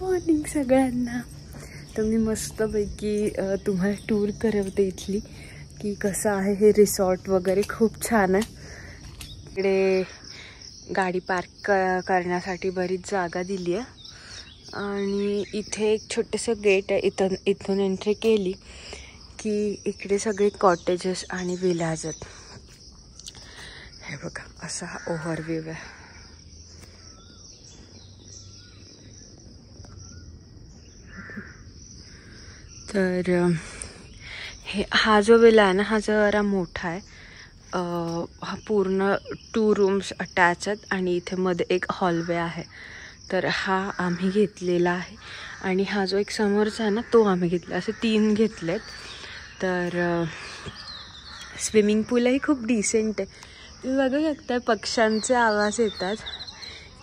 Morning सगळ्यांना. तर मी मस्तपैकी तुम्हाला टूर करवते इथली की कसं आहे हे रिसॉर्ट वगैरे. खूप छान आहे. इकडे गाडी पार्क करण्यासाठी बरीच जागा दिली आहे आणि इथे एक छोटंसं गेट आहे. इथून एंट्री केली की इकडे सगळे कॉटेजेस आणि विलाज आहेत. हे बघा असा हा ओव्हरव्ह्यू आहे. तर हा जो विला आहे ना हा जरा मोठा आहे. हा पूर्ण 2 रूम्स अटॅच आहेत आणि इथे मध्ये एक हॉलवे आहे. तर हा आम्ही घेतलेला आहे आणि हा जो एक समोरचा आहे ना तो आम्ही घेतला. असे 3 घेतलेत. तर स्विमिंग पूलही खूप डिसेंट आहे. तुम्ही बघू शकता पक्ष्यांचे आवाज येतात.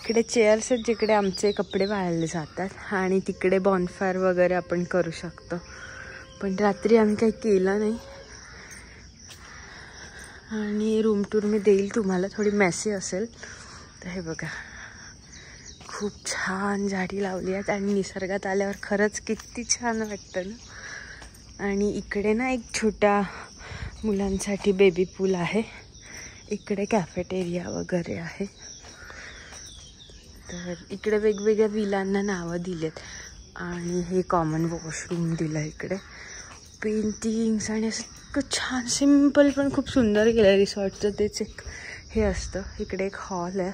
इकडे चेअर्स आहेत जिकडे आमचे कपडे वाळले जातात आणि तिकडे बॉनफायर वगैरे आपण करू शकतो. पण रात्री आम्ही काही केलं नाही. आणि रूम टूर मी देईल तुम्हाला, थोडी मेसी असेल. तर हे बघा खूप छान झाडी लावली आहेत आणि निसर्गात आल्यावर खरंच किती छान वाटतं ना. आणि इकडे ना एक छोट्या मुलांसाठी बेबी पूल आहे. इकडे कॅफेटेरिया वगैरे आहे. तर इकडे वेगवेगळ्या विलांना नावं दिलेत आणि हे कॉमन वॉशरूम दिलं. इकडे पेंटिंग्स आणि असं इतकं छान सिम्पल पण खूप सुंदर केलं आहे. रिसॉर्टचं तेच एक हे असतं. इकडे एक हॉल आहे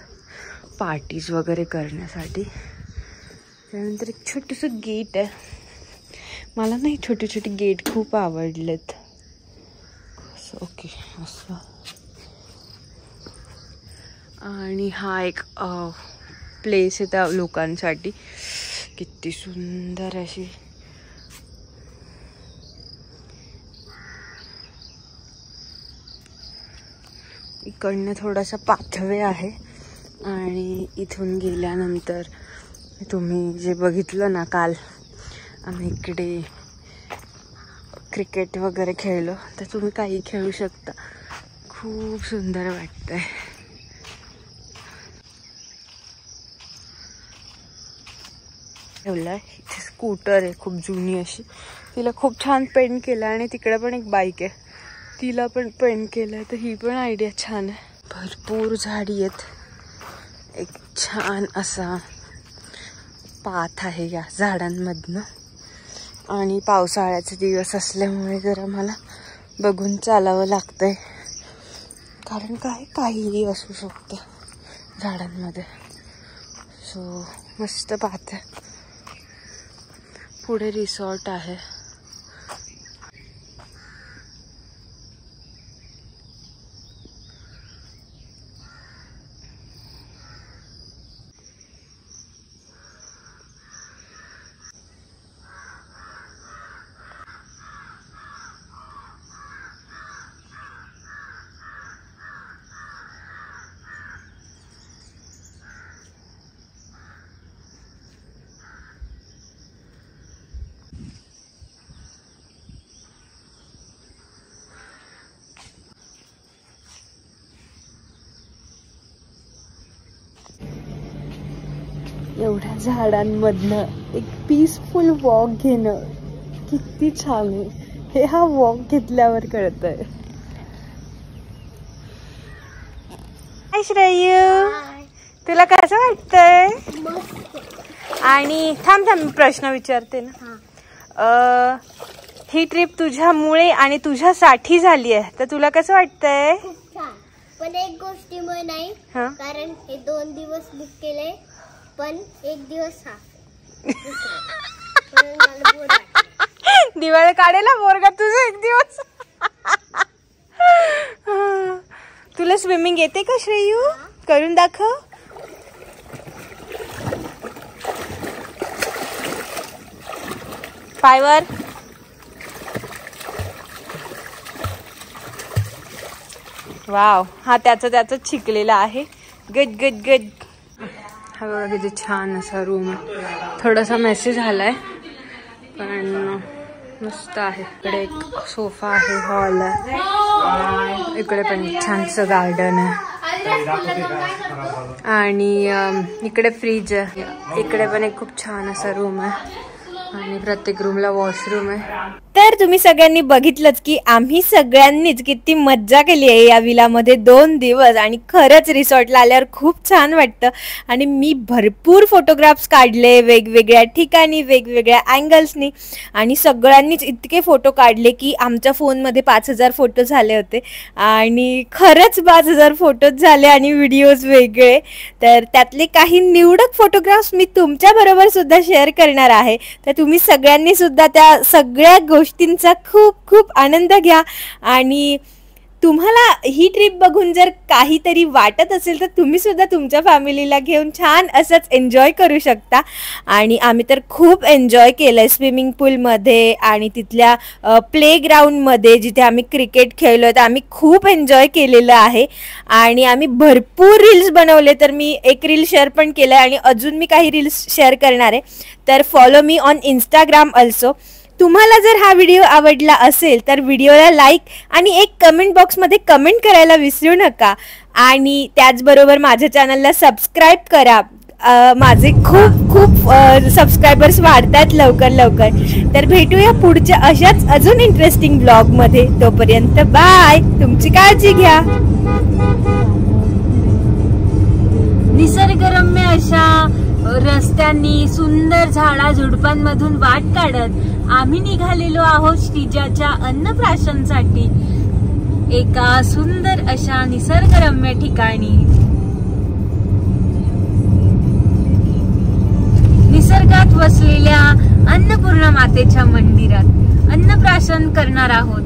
पार्टीज वगैरे करण्यासाठी. त्यानंतर एक छोटंसं गेट आहे. मला नाही छोटे छोटे गेट खूप आवडलेत. ओके असं. आणि हा एक प्लेस आहे त्या लोकांसाठी. किती सुंदर अशी इकडनं थोडासा पाथवे आहे आणि इथून गेल्यानंतर तुम्ही जे बघितलं ना काल आम्ही इकडे क्रिकेट वगैरे खेळलो तर तुम्ही काही खेळू शकता. खूप सुंदर वाटतंय. ठेवलं आहे इथे स्कूटर आहे खूप जुनी अशी. तिला खूप छान पेंट केलं आणि तिकडे पण एक बाईक आहे तिला पण पेंट केलं आहे. तर ही पण आयडिया छान आहे. भरपूर झाडी आहेत. एक छान असा पाथ आहे या झाडांमधनं. आणि पावसाळ्याचे दिवस असल्यामुळे जरा मला बघून चालावं लागतंय कारण काहीही असू शकतं झाडांमध्ये. सो मस्त पाथ आहे. पुढे रिसॉर्ट आहे. एवढ्या झाडांमधनं एक पीसफुल वॉक घेणं किती छान आहे हे हा वॉक घेतल्यावर कळतंय. हाय श्रेयू, तुला कसं वाटतंय? आणि थांब मी प्रश्न विचारते ना. ही ट्रिप तुझ्यामुळे आणि तुझ्यासाठी झाली आहे तर तुला कसं वाटतंय? पण एक गोष्टीमुळे नाही कारण हे 2 दिवस बुक केले पण 1 दिवस दिवाळी काढायला बोरगा तुझं 1 दिवस. तुला स्विमिंग येते का श्रेयू? करून दाखव. पायवर वाव. हा त्याचं शिकलेला आहे. Good good good. हा बघा किती छान असा रूम आहे. थोडासा मेसी झालाय पण मस्त आहे. इकडे एक सोफा आहे, हॉल आहे. इकडे पण छानसं गार्डन आहे. आणि इकडे फ्रीज आहे, इकडे पण एक खूप छान असा रूम आहे आणि प्रत्येक रूमला वॉशरूम आहे. तर तुम्ही सगळ्यांनी बघितलंच की आम्ही सगळ्यांनीच किती मज्जा केली आहे या विलामध्ये 2 दिवस. आणि खरंच रिसॉर्टला आल्यावर खूप छान वाटतं. आणि मी भरपूर फोटोग्राफ्स काढले वेगवेगळ्या ठिकाणी वेगवेगळ्या अँगल्सनी. आणि सगळ्यांनीच इतके फोटो काढले की आमच्या फोनमध्ये 5000 फोटो झाले होते. आणि खरंच 5000 फोटोज झाले आणि व्हिडिओज वेगळे. तर त्यातले काही निवडक फोटोग्राफ्स मी तुमच्याबरोबर सुद्धा शेअर करणार आहे. तर तुम्ही सगळ्यांनी सुद्धा त्या सगळ्या गोष्टींचा खूप खूप आनंद घ्या. आणि तुम्हाला ही ट्रिप बघून जर काहीतरी वाटत असेल तर तुम्ही सुद्धा तुमच्या फॅमिलीला घेऊन छान असंच एन्जॉय करू शकता. आणि आम्ही तर खूप एन्जॉय केलं स्विमिंग पूलमध्ये आणि तिथल्या प्लेग्राऊंडमध्ये जिथे आम्ही क्रिकेट खेळलो तर आम्ही खूप एन्जॉय केलेलं आहे. आणि आम्ही भरपूर रील्स बनवले. तर मी एक रील शेअर पण केलं आहे आणि अजून मी काही रील्स शेअर करणार आहे. तर follow me on Instagram also. तुम्हाला जर हा व्हिडिओ आवडला असेल तर व्हिडिओला लाईक आणि एक कमेंट बॉक्समध्ये कमेंट करायला विसरू नका. आणि त्याचबरोबर माझ्या चॅनलला सबस्क्राईब करा. माझे खूप खूप सबस्क्रायबर्स वाढतात लवकर लवकर. तर भेटूया पुढच्या अशाच अजून इंटरेस्टिंग ब्लॉगमध्ये. तोपर्यंत बाय. तुमची काळजी घ्या. निसर्गरम्य अशा रस्त्यांनी सुंदर झाडा झुडपांमधून वाट काढत आम्ही निघालेलो आहोत श्रीजाच्या अन्नप्राशनसाठी एका सुंदर अशा निसर्गरम्य ठिकाणी. निसर्गात वसलेल्या अन्नपूर्णा मातेच्या मंदिरात अन्नप्राशन करणार आहोत.